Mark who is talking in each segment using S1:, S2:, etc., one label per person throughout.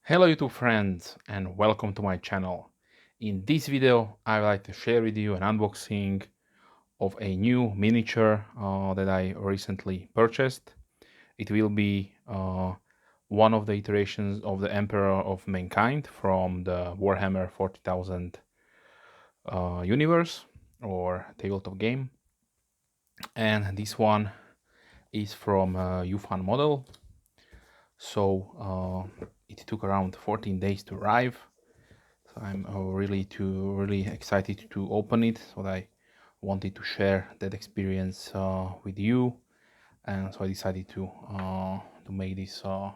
S1: Hello YouTube friends and welcome to my channel. In this video I would like to share with you an unboxing of a new miniature that I recently purchased. It will be one of the iterations of the Emperor of Mankind from the Warhammer 40,000 universe or tabletop game, and this one is from UFAN model. So it took around 14 days to arrive. So I'm really excited to open it. So I wanted to share that experience with you, and so I decided to make this a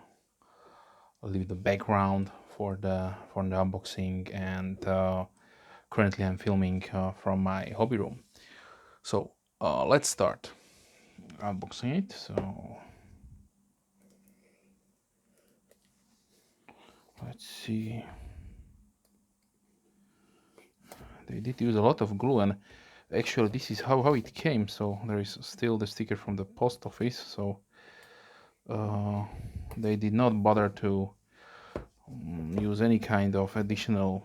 S1: little bit of background for the unboxing. And currently I'm filming from my hobby room. So let's start unboxing it. So let's see. They did use a lot of glue, and actually this is how it came. So there is still the sticker from the post office. So they did not bother to use any kind of additional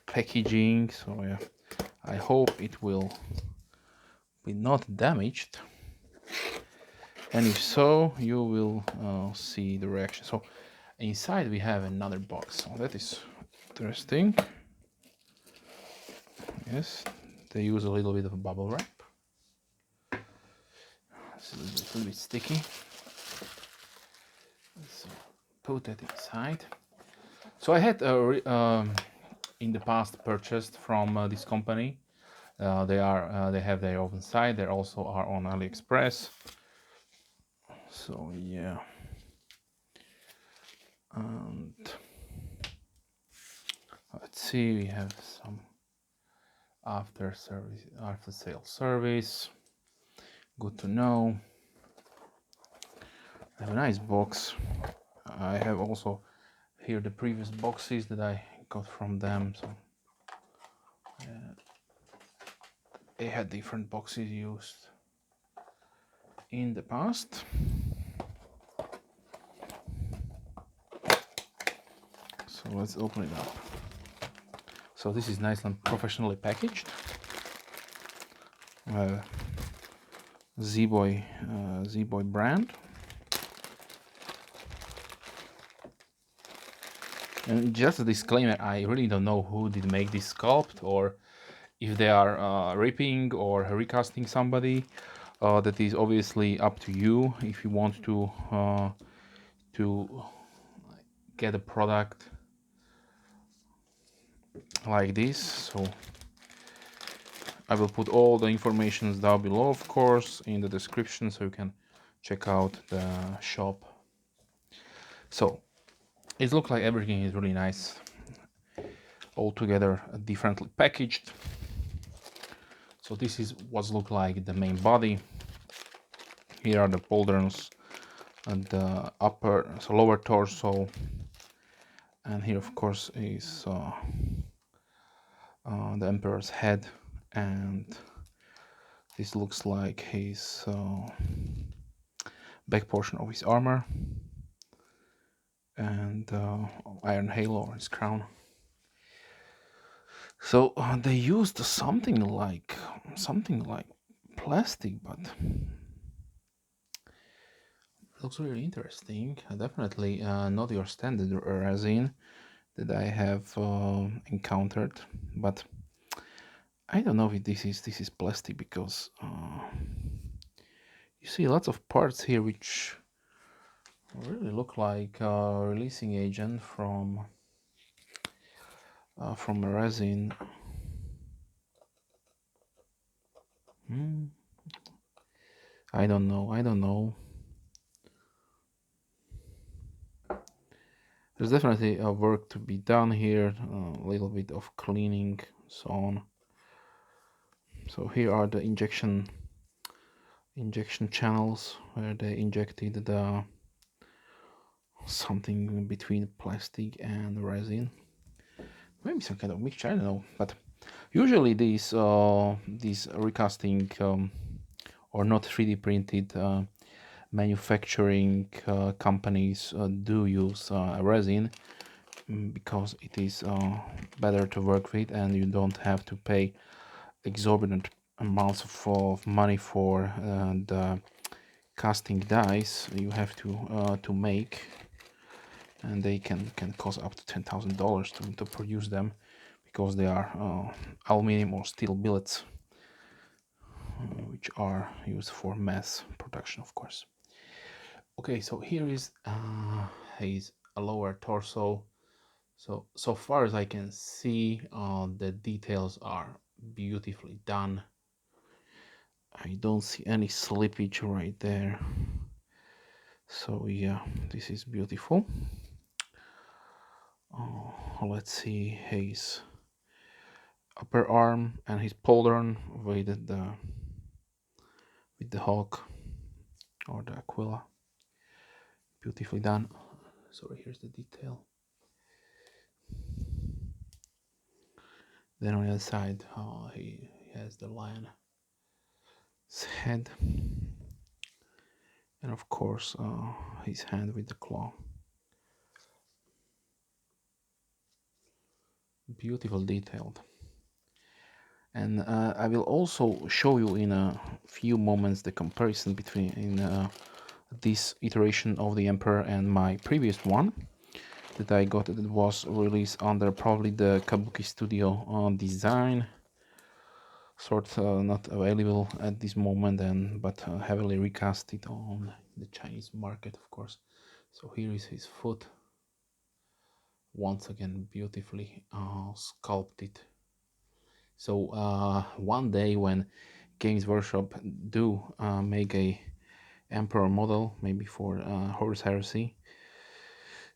S1: packaging. So yeah, I hope it will be not damaged, and if so, you will see the reaction. So inside we have another box. So that is interesting. Yes, they use a little bit of a bubble wrap. It's a little bit sticky. So put that inside. So I had in the past purchased from this company. They have their own site. They also are on AliExpress. So yeah, and let's see. We have some after sale service. Good to know. I have a nice box. I have also here the previous boxes that I got from them. So they had different boxes used in the past. So let's open it up. So this is nice and professionally packaged. ZBOY brand. And just a disclaimer, I really don't know who did make this sculpt, or if they are ripping or recasting somebody. That is obviously up to you if you want to get a product like this. So I will put all the information down below, of course, in the description, so you can check out the shop. So it looks like everything is really nice, all together differently packaged. So this is what looks like the main body. Here are the pauldrons and the lower torso, and here of course is the Emperor's head, and this looks like his back portion of his armor, and iron halo on his crown. So they used something like plastic, but looks really interesting. Definitely not your standard resin that I have encountered, but I don't know if this is plastic, because you see lots of parts here which really look like releasing agent from resin. I don't know. There's definitely work to be done here, a little bit of cleaning, so on. So here are the injection channels where they injected the something between plastic and resin. Maybe some kind of mixture, I don't know. But usually these recasting or not 3D printed manufacturing companies do use resin, because it is better to work with, and you don't have to pay exorbitant amounts of money for the casting dies you have to make, and they can cost up to $10,000 to produce them, because they are aluminum or steel billets, which are used for mass production, of course. Okay, so here is his lower torso. So far as I can see, the details are beautifully done. I don't see any slippage right there. So yeah, this is beautiful. Let's see his upper arm and his pauldron with the hawk or the aquila. Beautifully done. Sorry, here's the detail. Then on the other side, he has the lion's head, and of course his hand with the claw. Beautiful detailed. And I will also show you in a few moments the comparison between this iteration of the Emperor and my previous one that I got, that was released under probably the Kabuki Studio design, sort not available at this moment, but heavily recasted on the Chinese market, of course. So here is his foot, once again beautifully sculpted. So one day when Games Workshop do make a Emperor model, maybe for Horus Heresy,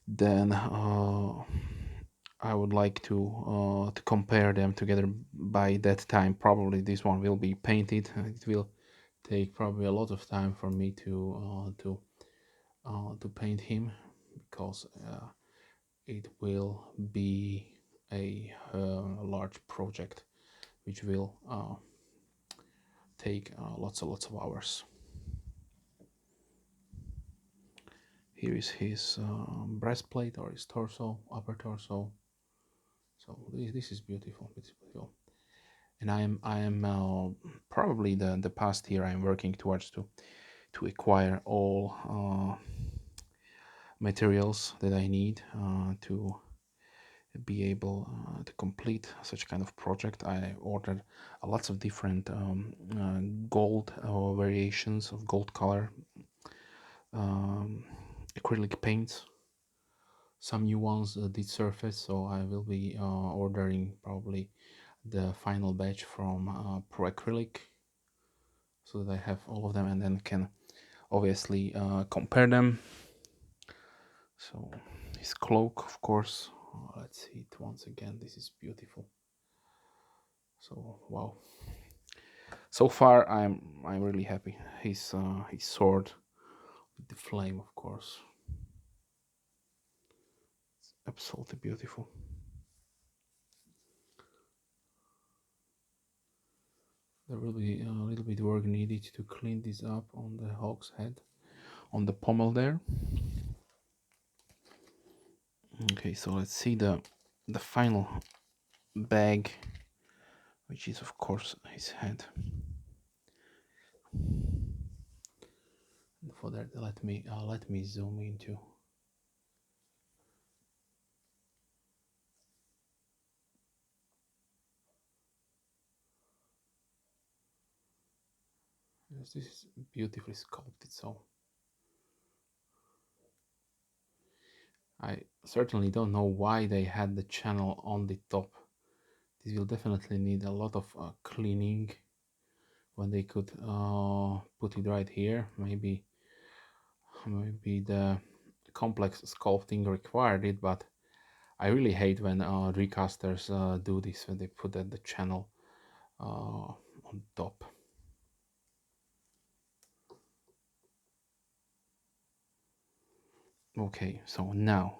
S1: then I would like to compare them together. By that time, probably this one will be painted. It will take probably a lot of time for me to paint him, because it will be a large project which will take lots of hours. Here is his breastplate, or his torso, upper torso. So this is beautiful. It's beautiful. And I am probably the past year I'm working towards to acquire all materials that I need to be able to complete such kind of project. I ordered lots of different gold variations of gold color acrylic paints. Some new ones did surface, so I will be ordering probably the final batch from Pro Acrylic, so that I have all of them and then can obviously compare them. So his cloak, of course. Let's see it once again. This is beautiful. So wow. So far, I'm really happy. His sword with the flame, of course. It's absolutely beautiful. There will be a little bit work needed to clean this up on the hawk's head, on the pommel there. Okay, so let's see the final bag, which is of course his head. And for that, let me zoom into. Yes, this is beautifully sculpted. So I certainly don't know why they had the channel on the top. This will definitely need a lot of cleaning when they could put it right here. Maybe the complex sculpting required it, but I really hate when recasters do this, when they put the channel on top. Okay, so now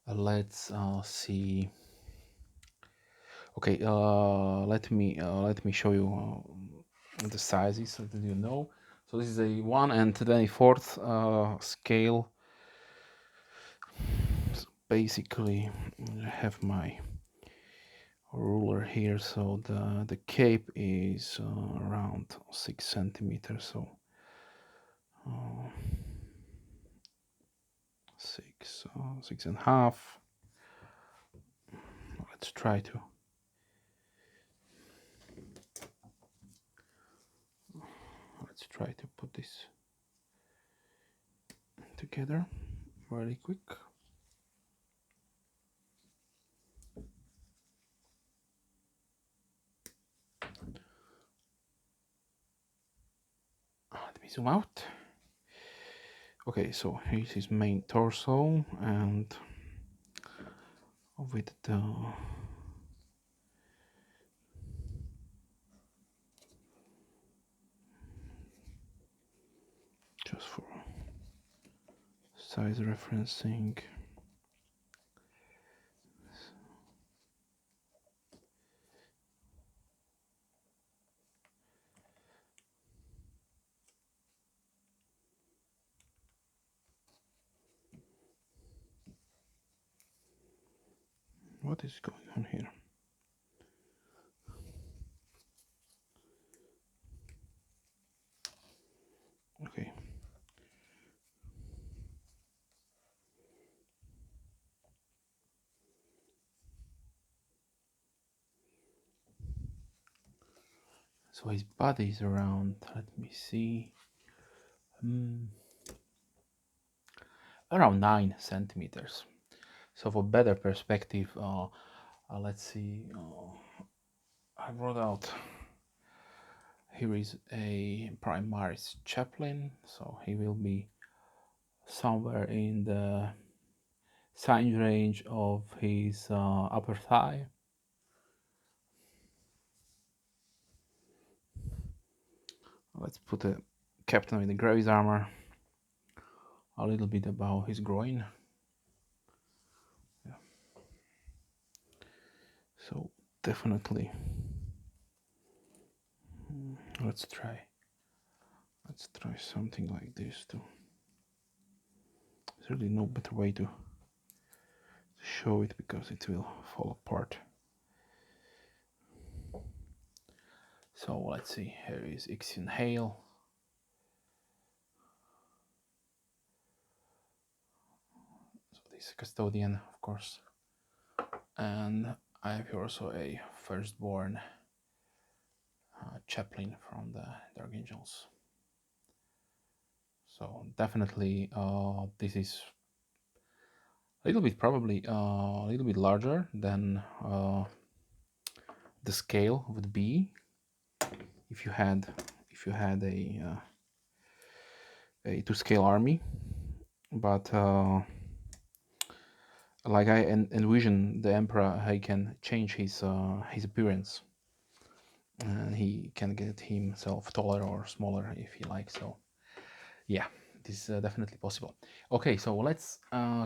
S1: let's see. Okay, let me show you the sizes so that you know. So this is a 1 and 24th scale basically I have my ruler here, so the cape is around 6 centimeters, so uh, 6.5. Let's try to put this together very quick. Let me zoom out. Okay, so here's his main torso, and with the just for size referencing, what is going on here? Okay. So his body is around, let me see, around 9 centimeters. So for better perspective, let's see, I brought out, here is a Primaris Chaplain, so he will be somewhere in the size range of his upper thigh. Let's put a captain with the Graves armor a little bit above his groin. Yeah. So definitely, let's try something like this too. There's really no better way to show it because it will fall apart. So let's see, here is Ixion Hail. So this is Custodian, of course. And I have here also a Firstborn Chaplain from the Dark Angels. So definitely this is a little bit, probably a little bit larger than the scale would be if you had a to scale army, but like I envision the emperor, he can change his appearance, and he can get himself taller or smaller if he likes. So yeah, this is definitely possible. Okay, so let's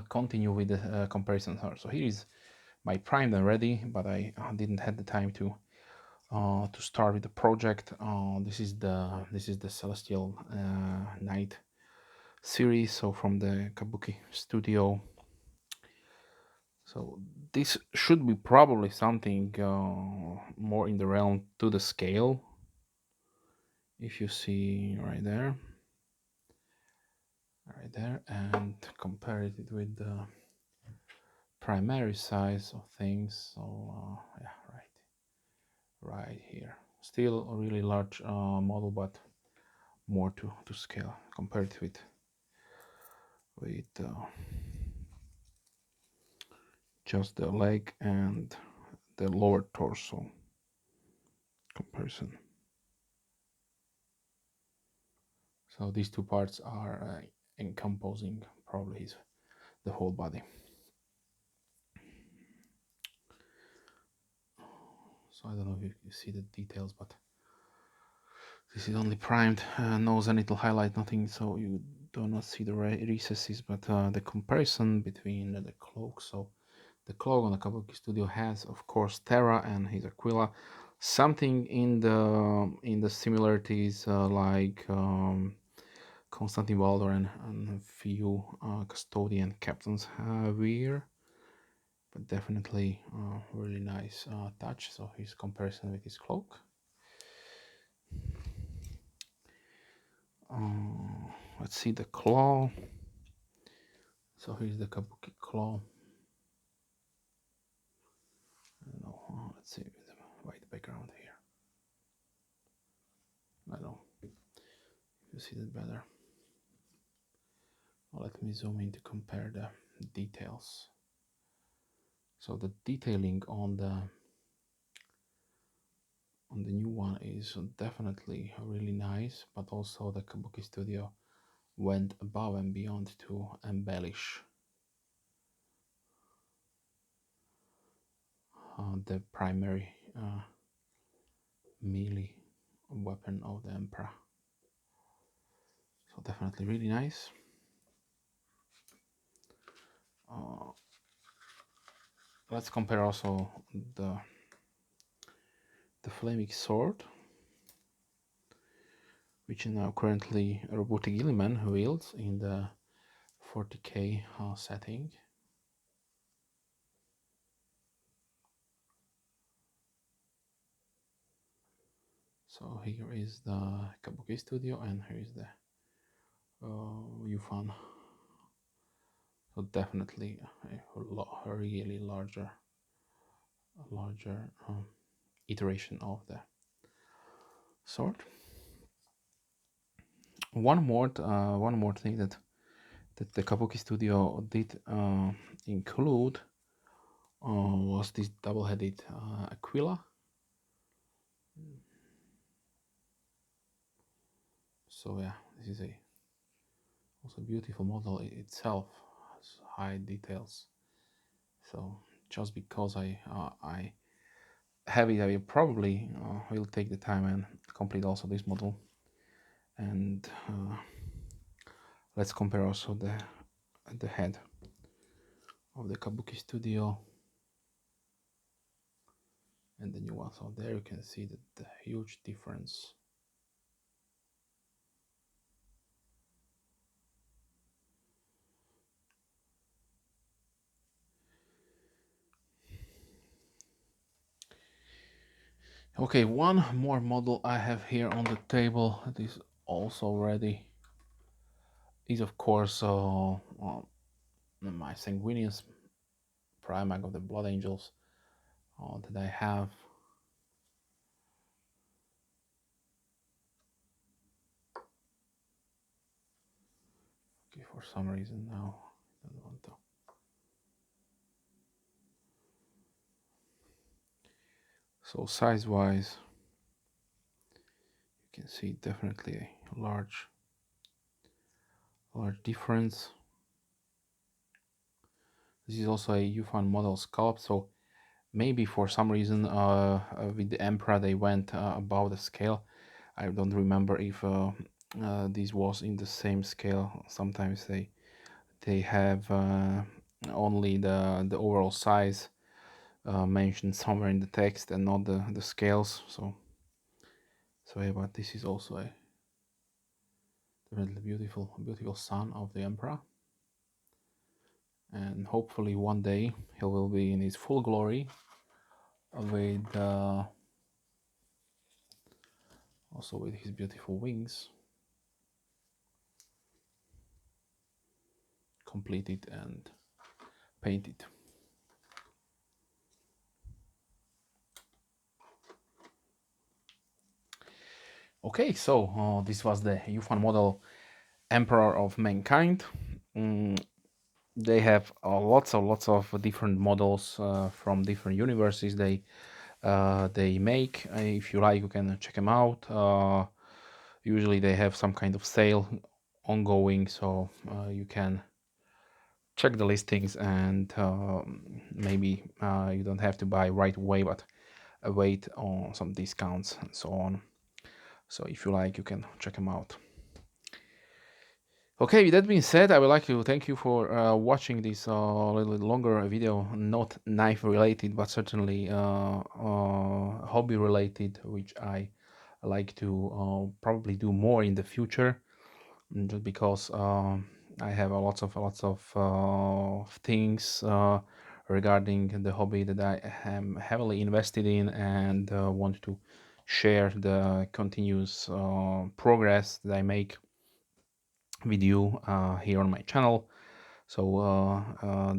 S1: continue with the comparison. So here is my primed and ready, but I didn't have the time to start with the project. This is the Celestial Knight series, so from the Kabuki studio. So this should be probably something more in the realm to the scale. If you see right there, and compare it with the primary size of things. So yeah, right here. Still a really large model, but more to scale compared with just the leg and the lower torso comparison. So these two parts are encompassing probably the whole body. So I don't know if you see the details, but this is only primed nose, and it will highlight nothing, so you do not see the recesses. But the comparison between the cloak, so the cloak on the Kabuki Studio has, of course, Terra and his Aquila. Something in the similarities like Constantine Baldur and few custodian captains have here. but definitely really nice touch. So his comparison with his cloak. Let's see the claw. So here's the kabuki claw. I don't know. Let's see with the white background here. I don't know. You see that better. Well, let me zoom in to compare the details. So the detailing on the new one is definitely really nice, but also the Kabuki Studio went above and beyond to embellish the primary melee weapon of the Emperor. So definitely really nice. Let's compare also the flaming sword, which is now currently Robotic Gilliman wields in the 40k setting. So here is the Kabuki Studio, and here is the Yufan. So definitely a really larger iteration of the sword. One more thing that the Kabuki Studio did include was this double-headed Aquila. So yeah, this is a also beautiful model itself, has high details. So just because I have it, I will probably will take the time and complete also this model. And let's compare also the head of the Kabuki Studio and the new one. So there you can see the huge difference. Okay, one more model I have here on the table that is also ready is of course my sanguinius Primarch of the Blood Angels that I have. Okay, for some reason now I don't want to. So size-wise, you can see definitely a large difference. This is also a Yufan model sculpt, so maybe for some reason with the Emperor they went above the scale. I don't remember if this was in the same scale. Sometimes they have only the overall size mentioned somewhere in the text and not the scales. So yeah, but this is also a definitely beautiful son of the Emperor, and hopefully one day he will be in his full glory with also with his beautiful wings completed and painted. Okay, so this was the Yufan model Emperor of Mankind. They have lots of different models from different universes they make. If you like, you can check them out. Usually they have some kind of sale ongoing, so you can check the listings, and maybe you don't have to buy right away, but wait on some discounts and so on. So if you like, you can check them out. Okay, with that being said, I would like to thank you for watching this little longer video, not knife related, but certainly hobby related, which I like to probably do more in the future, just because I have lots of things regarding the hobby that I am heavily invested in, and want to share the continuous progress that I make with you here on my channel. So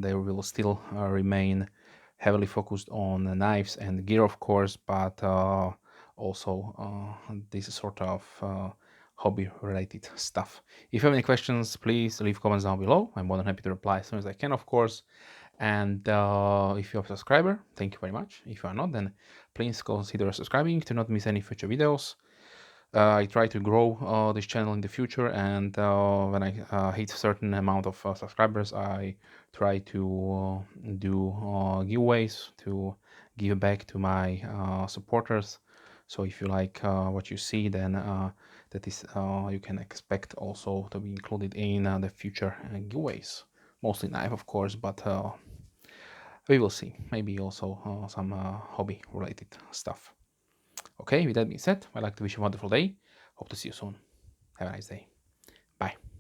S1: they will still remain heavily focused on knives and gear, of course, but also this sort of hobby related stuff. If you have any questions, please leave comments down below. I'm more than happy to reply as soon as I can, of course. And if you're a subscriber, thank you very much. If you are not, then please consider subscribing to not miss any future videos. I try to grow this channel in the future, and when I hit a certain amount of subscribers, I try to do giveaways to give back to my supporters. So if you like what you see, then that is you can expect also to be included in the future giveaways. Mostly knife, of course, but we will see. Maybe also some hobby related stuff. Okay, with that being said, I'd like to wish you a wonderful day. Hope to see you soon. Have a nice day. Bye.